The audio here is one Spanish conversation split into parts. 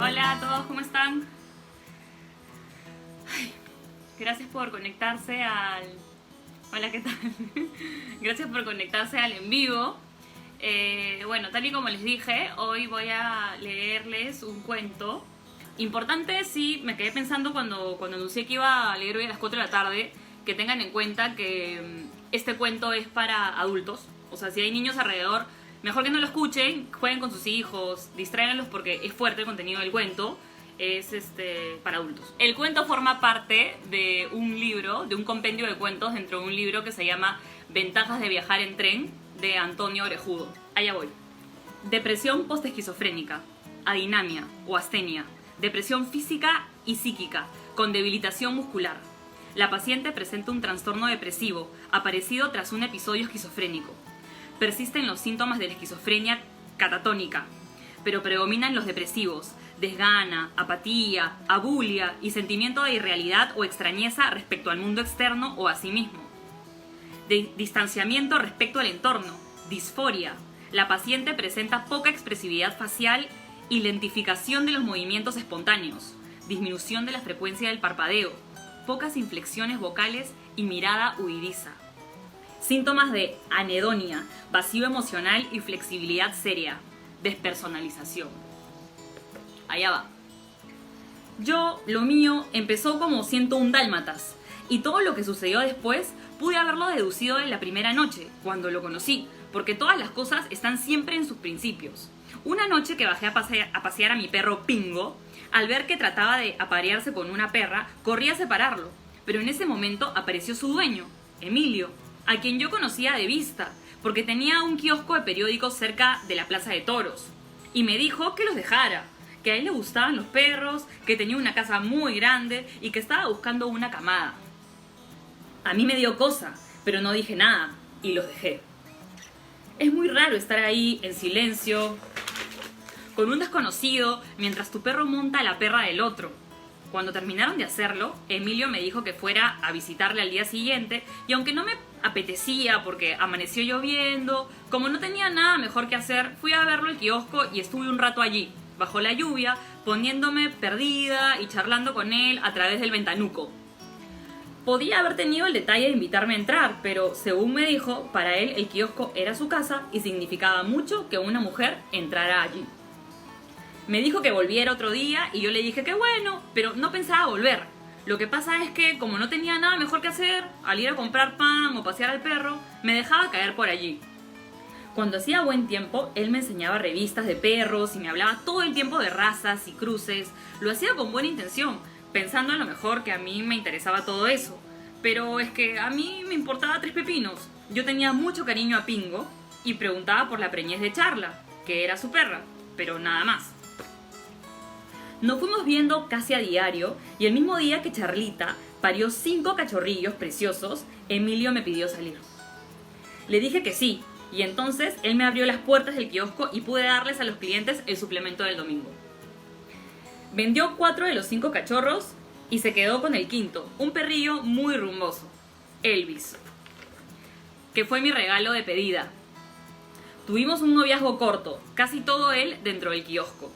Hola a todos, ¿cómo están? Ay, gracias por conectarse al... Hola, ¿qué tal? Gracias por conectarse al en vivo. Bueno, tal y como les dije, hoy voy a leerles un cuento. Importante, sí, me quedé pensando cuando anuncié que iba a leer hoy a las 4 de la tarde, que tengan en cuenta que este cuento es para adultos. O sea, si hay niños alrededor, mejor que no lo escuchen, jueguen con sus hijos, distráiganlos porque es fuerte el contenido del cuento. Es para adultos. El cuento forma parte de un libro, de un compendio de cuentos dentro de un libro que se llama Ventajas de viajar en tren, de Antonio Orejudo. Allá voy. Depresión postesquizofrénica, adinamia o astenia, depresión física y psíquica, con debilitación muscular. La paciente presenta un trastorno depresivo, aparecido tras un episodio esquizofrénico. Persisten los síntomas de la esquizofrenia catatónica, pero predominan los depresivos, desgana, apatía, abulia y sentimiento de irrealidad o extrañeza respecto al mundo externo o a sí mismo. Distanciamiento respecto al entorno, disforia. La paciente presenta poca expresividad facial y lentificación de los movimientos espontáneos, disminución de la frecuencia del parpadeo, pocas inflexiones vocales y mirada huidiza. Síntomas de anedonia, vacío emocional y flexibilidad seria, despersonalización. Allá va. Lo mío, empezó como 101 dálmatas, y todo lo que sucedió después pude haberlo deducido en la primera noche, cuando lo conocí, porque todas las cosas están siempre en sus principios. Una noche que bajé a pasear a mi perro Pingo, al ver que trataba de aparearse con una perra, corrí a separarlo, pero en ese momento apareció su dueño, Emilio, a quien yo conocía de vista, porque tenía un kiosco de periódicos cerca de la Plaza de Toros, y me dijo que los dejara, que a él le gustaban los perros, que tenía una casa muy grande y que estaba buscando una camada. A mí me dio cosa, pero no dije nada, y los dejé. Es muy raro estar ahí en silencio, con un desconocido, mientras tu perro monta a la perra del otro. Cuando terminaron de hacerlo, Emilio me dijo que fuera a visitarle al día siguiente, y aunque no me apetecía porque amaneció lloviendo, como no tenía nada mejor que hacer, fui a verlo al kiosco y estuve un rato allí, bajo la lluvia, poniéndome perdida y charlando con él a través del ventanuco. Podía haber tenido el detalle de invitarme a entrar, pero según me dijo, para él el kiosco era su casa y significaba mucho que una mujer entrara allí. Me dijo que volviera otro día y yo le dije que bueno, pero no pensaba volver. Lo que pasa es que como no tenía nada mejor que hacer, al ir a comprar pan o pasear al perro, me dejaba caer por allí. Cuando hacía buen tiempo, él me enseñaba revistas de perros y me hablaba todo el tiempo de razas y cruces. Lo hacía con buena intención, pensando a lo mejor que a mí me interesaba todo eso. Pero es que a mí me importaba tres pepinos. Yo tenía mucho cariño a Pingo y preguntaba por la preñez de Charla, que era su perra, pero nada más. Nos fuimos viendo casi a diario y el mismo día que Charlita parió 5 cachorrillos preciosos, Emilio me pidió salir. Le dije que sí, y entonces él me abrió las puertas del kiosco y pude darles a los clientes el suplemento del domingo. Vendió 4 de los 5 cachorros y se quedó con el quinto, un perrillo muy rumboso, Elvis, que fue mi regalo de pedida. Tuvimos un noviazgo corto, casi todo él dentro del kiosco.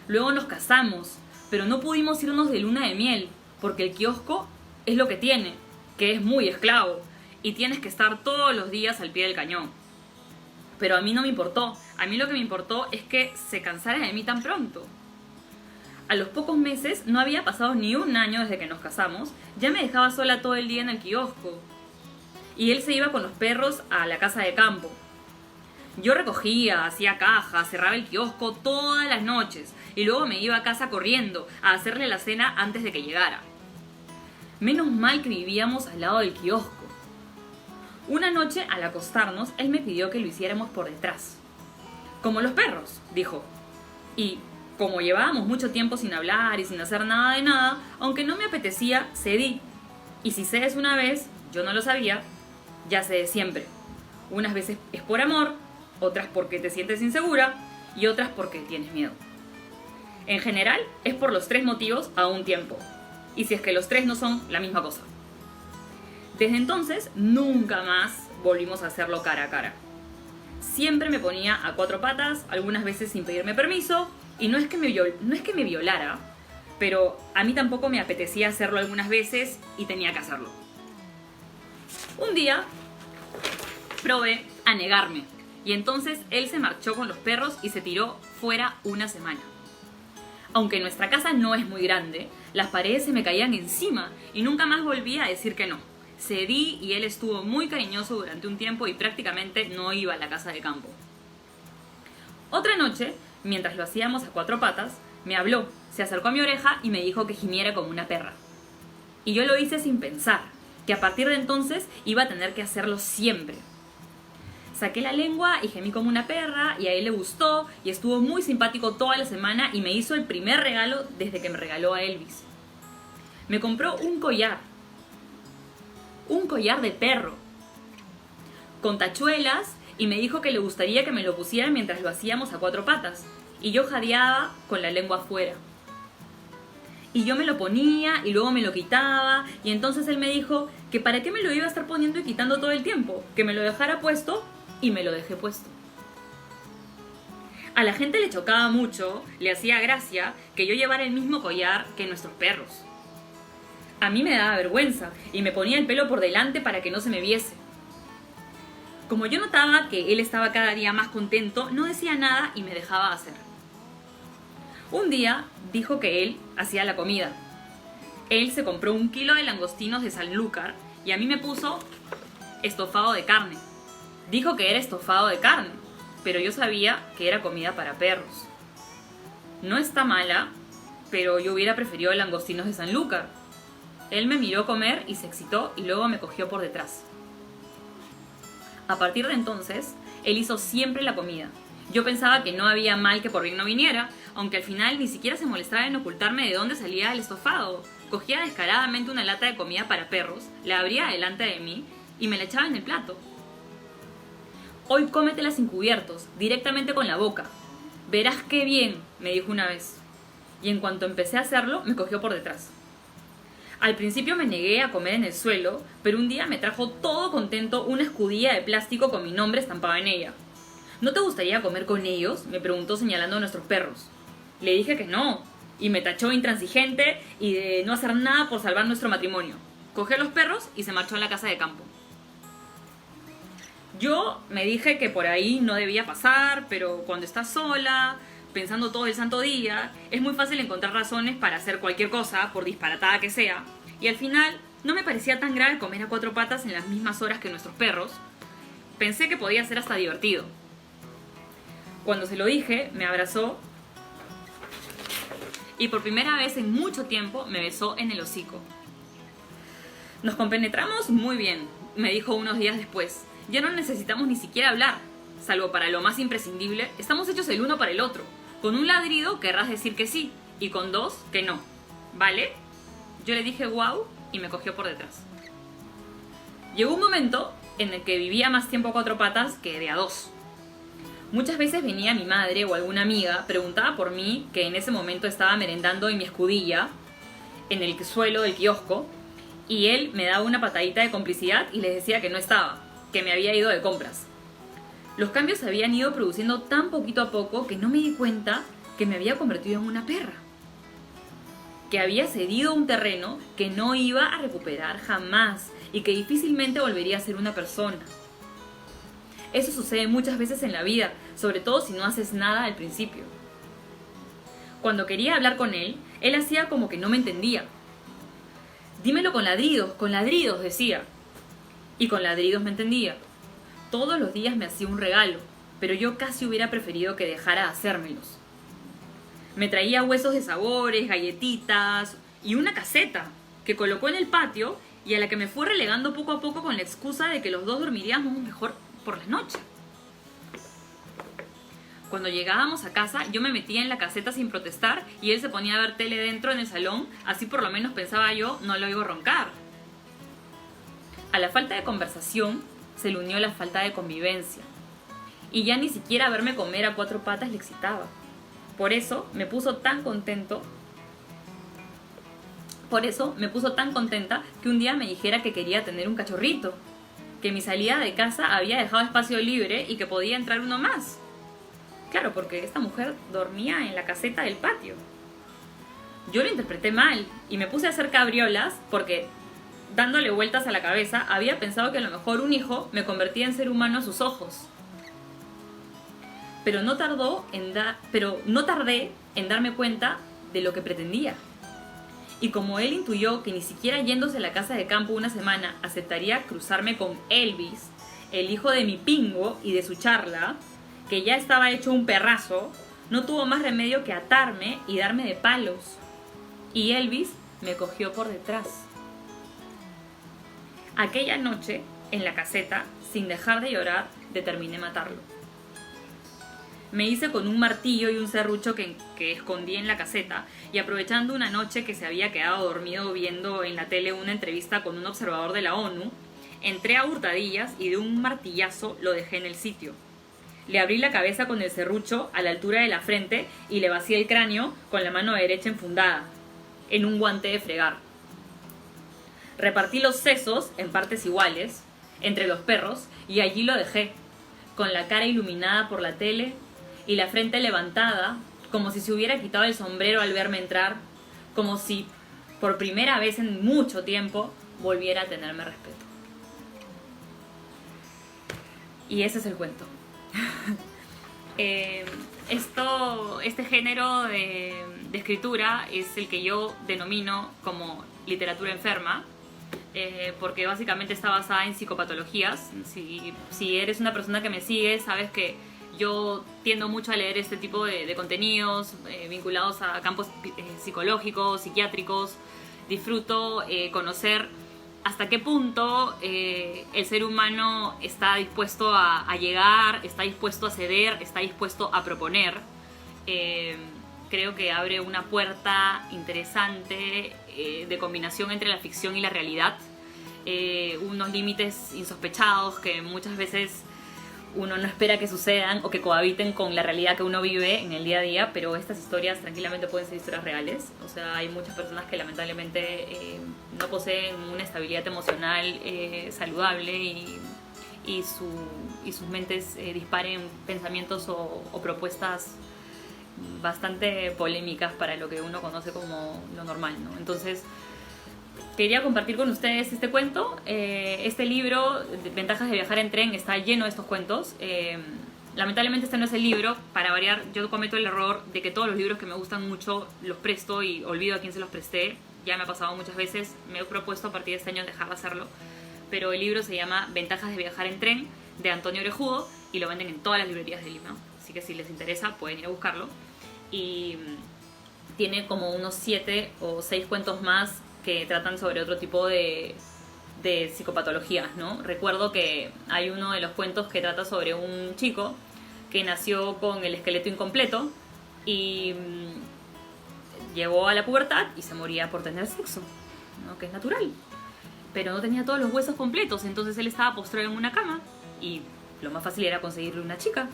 Luego nos casamos, pero no pudimos irnos de luna de miel, porque el kiosco es lo que tiene, que es muy esclavo, y tienes que estar todos los días al pie del cañón. Pero a mí no me importó, a mí lo que me importó es que se cansara de mí tan pronto. A los pocos meses, no había pasado ni un año desde que nos casamos, ya me dejaba sola todo el día en el kiosco. Y él se iba con los perros a la casa de campo. Yo recogía, hacía cajas, cerraba el kiosco todas las noches y luego me iba a casa corriendo a hacerle la cena antes de que llegara. Menos mal que vivíamos al lado del kiosco. Una noche, al acostarnos, él me pidió que lo hiciéramos por detrás. Como los perros, dijo. Y como llevábamos mucho tiempo sin hablar y sin hacer nada de nada, aunque no me apetecía, cedí. Y si cedes una vez, yo no lo sabía, ya cede siempre. Unas veces es por amor, otras porque te sientes insegura y otras porque tienes miedo. En general, es por los 3 motivos a un tiempo. Y si es que los 3 no son la misma cosa. Desde entonces, nunca más volvimos a hacerlo cara a cara. Siempre me ponía a 4 patas, algunas veces sin pedirme permiso, Y no es que me violara, pero a mí tampoco me apetecía hacerlo algunas veces y tenía que hacerlo. Un día probé a negarme y entonces él se marchó con los perros y se tiró fuera una semana. Aunque nuestra casa no es muy grande, las paredes se me caían encima y nunca más volví a decir que no. Cedí y él estuvo muy cariñoso durante un tiempo y prácticamente no iba a la casa de campo. Otra noche, mientras lo hacíamos a cuatro patas, me habló, se acercó a mi oreja y me dijo que gimiera como una perra. Y yo lo hice sin pensar, que a partir de entonces iba a tener que hacerlo siempre. Saqué la lengua y gemí como una perra y a él le gustó y estuvo muy simpático toda la semana y me hizo el primer regalo desde que me regaló a Elvis. Me compró un collar de perro, con tachuelas y me dijo que le gustaría que me lo pusiera mientras lo hacíamos a cuatro patas y yo jadeaba con la lengua afuera. Y yo me lo ponía y luego me lo quitaba y entonces él me dijo que para qué me lo iba a estar poniendo y quitando todo el tiempo, que me lo dejara puesto y me lo dejé puesto. A la gente le chocaba mucho, le hacía gracia que yo llevara el mismo collar que nuestros perros. A mí me daba vergüenza y me ponía el pelo por delante para que no se me viese. Como yo notaba que él estaba cada día más contento, no decía nada y me dejaba hacer. Un día dijo que él hacía la comida. Él se compró 1 kilo de langostinos de Sanlúcar y a mí me puso estofado de carne. Dijo que era estofado de carne, pero yo sabía que era comida para perros. No está mala, pero yo hubiera preferido langostinos de Sanlúcar. Él me miró comer y se excitó y luego me cogió por detrás. A partir de entonces, él hizo siempre la comida. Yo pensaba que no había mal que por bien no viniera, aunque al final ni siquiera se molestaba en ocultarme de dónde salía el estofado. Cogía descaradamente una lata de comida para perros, la abría delante de mí y me la echaba en el plato. Hoy cómetela sin cubiertos, directamente con la boca. Verás qué bien, me dijo una vez. Y en cuanto empecé a hacerlo, me cogió por detrás. Al principio me negué a comer en el suelo, pero un día me trajo todo contento una escudilla de plástico con mi nombre estampado en ella. ¿No te gustaría comer con ellos?, me preguntó señalando a nuestros perros. Le dije que no, y me tachó de intransigente y de no hacer nada por salvar nuestro matrimonio. Cogió a los perros y se marchó a la casa de campo. Yo me dije que por ahí no debía pasar, pero cuando estás sola, pensando todo el santo día, es muy fácil encontrar razones para hacer cualquier cosa, por disparatada que sea, y al final no me parecía tan grave comer a cuatro patas en las mismas horas que nuestros perros. Pensé que podía ser hasta divertido. Cuando se lo dije, me abrazó y por primera vez en mucho tiempo me besó en el hocico. Nos compenetramos muy bien, me dijo unos días después. Ya no necesitamos ni siquiera hablar, salvo para lo más imprescindible, estamos hechos el uno para el otro. Con un ladrido querrás decir que sí, y con dos que no. ¿Vale? Yo le dije wow y me cogió por detrás. Llegó un momento en el que vivía más tiempo a cuatro patas que de a dos. Muchas veces venía mi madre o alguna amiga, preguntaba por mí, que en ese momento estaba merendando en mi escudilla, en el suelo del kiosco, y él me daba una patadita de complicidad y les decía que no estaba, que me había ido de compras. Los cambios se habían ido produciendo tan poquito a poco que no me di cuenta que me había convertido en una perra. Que había cedido un terreno que no iba a recuperar jamás y que difícilmente volvería a ser una persona. Eso sucede muchas veces en la vida, sobre todo si no haces nada al principio. Cuando quería hablar con él hacía como que no me entendía. Dímelo con ladridos, decía. Y con ladridos me entendía. Todos los días me hacía un regalo, pero yo casi hubiera preferido que dejara de hacérmelos. Me traía huesos de sabores, galletitas y una caseta que colocó en el patio y a la que me fue relegando poco a poco con la excusa de que los dos dormiríamos mejor por la noche. Cuando llegábamos a casa, yo me metía en la caseta sin protestar y él se ponía a ver tele dentro en el salón, así por lo menos pensaba yo, no lo oigo roncar. A la falta de conversación se le unió la falta de convivencia. Y ya ni siquiera verme comer a cuatro patas le excitaba. Por eso me puso tan contenta que un día me dijera que quería tener un cachorrito, que mi salida de casa había dejado espacio libre y que podía entrar uno más. Claro, porque esta mujer dormía en la caseta del patio. Yo lo interpreté mal y me puse a hacer cabriolas porque, dándole vueltas a la cabeza, había pensado que a lo mejor un hijo me convertía en ser humano a sus ojos. Pero no tardé en darme cuenta de lo que pretendía. Y como él intuyó que ni siquiera yéndose a la casa de campo una semana aceptaría cruzarme con Elvis, el hijo de mi pingo y de su charla, que ya estaba hecho un perrazo, no tuvo más remedio que atarme y darme de palos. Y Elvis me cogió por detrás. Aquella noche, en la caseta, sin dejar de llorar, determiné matarlo. Me hice con un martillo y un serrucho que escondí en la caseta, y aprovechando una noche que se había quedado dormido viendo en la tele una entrevista con un observador de la ONU, entré a hurtadillas y de un martillazo lo dejé en el sitio. Le abrí la cabeza con el serrucho a la altura de la frente y le vacié el cráneo con la mano derecha enfundada, en un guante de fregar. Repartí los sesos en partes iguales entre los perros y allí lo dejé, con la cara iluminada por la tele y la frente levantada, como si se hubiera quitado el sombrero al verme entrar, como si por primera vez en mucho tiempo volviera a tenerme respeto. Y ese es el cuento. Este género de escritura es el que yo denomino como literatura enferma, porque básicamente está basada en psicopatologías. Si eres una persona que me sigue, sabes que yo tiendo mucho a leer este tipo de contenidos vinculados a campos psicológicos, psiquiátricos. Disfruto conocer hasta qué punto el ser humano está dispuesto a llegar, está dispuesto a ceder, está dispuesto a proponer. Creo que abre una puerta interesante de combinación entre la ficción y la realidad. Unos límites insospechados que muchas veces uno no espera que sucedan o que cohabiten con la realidad que uno vive en el día a día, pero estas historias tranquilamente pueden ser historias reales. O sea, hay muchas personas que lamentablemente no poseen una estabilidad emocional saludable y sus mentes disparen pensamientos o propuestas bastante polémicas para lo que uno conoce como lo normal, ¿no? Entonces, quería compartir con ustedes este cuento. Este libro, Ventajas de viajar en tren, está lleno de estos cuentos. Lamentablemente este no es el libro. Para variar, yo cometo el error de que todos los libros que me gustan mucho los presto y olvido a quién se los presté. Ya me ha pasado muchas veces. Me he propuesto a partir de este año dejar de hacerlo. Pero el libro se llama Ventajas de viajar en tren, de Antonio Orejudo, y lo venden en todas las librerías de Lima. Así que si les interesa pueden ir a buscarlo. Y tiene como unos 7 o 6 cuentos más que tratan sobre otro tipo de psicopatologías, ¿no? Recuerdo que hay uno de los cuentos que trata sobre un chico que nació con el esqueleto incompleto y llegó a la pubertad y se moría por tener sexo, ¿no? Que es natural. Pero no tenía todos los huesos completos, entonces él estaba postrado en una cama y lo más fácil era conseguirle una chica.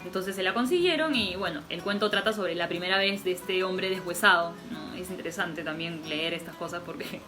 Entonces se la consiguieron y bueno, el cuento trata sobre la primera vez de este hombre deshuesado, ¿no? Es interesante también leer estas cosas porque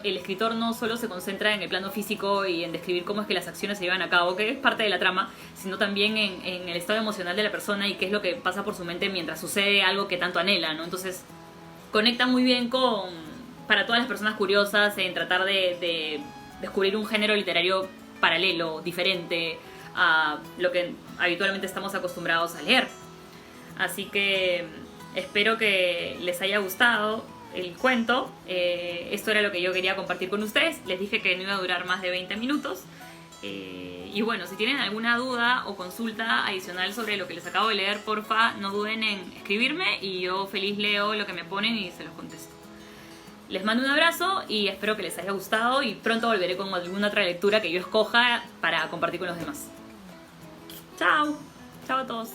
el escritor no solo se concentra en el plano físico y en describir cómo es que las acciones se llevan a cabo, que es parte de la trama, sino también en el estado emocional de la persona y qué es lo que pasa por su mente mientras sucede algo que tanto anhela, ¿no? Entonces conecta muy bien para todas las personas curiosas en tratar de descubrir un género literario paralelo, diferente a lo que habitualmente estamos acostumbrados a leer. Así que espero que les haya gustado el cuento. Esto era lo que yo quería compartir con ustedes. Les dije que no iba a durar más de 20 minutos. Y bueno, si tienen alguna duda o consulta adicional sobre lo que les acabo de leer, porfa, no duden en escribirme y yo feliz leo lo que me ponen y se los contesto. Les mando un abrazo y espero que les haya gustado y pronto volveré con alguna otra lectura que yo escoja para compartir con los demás. Chao. Chao a todos.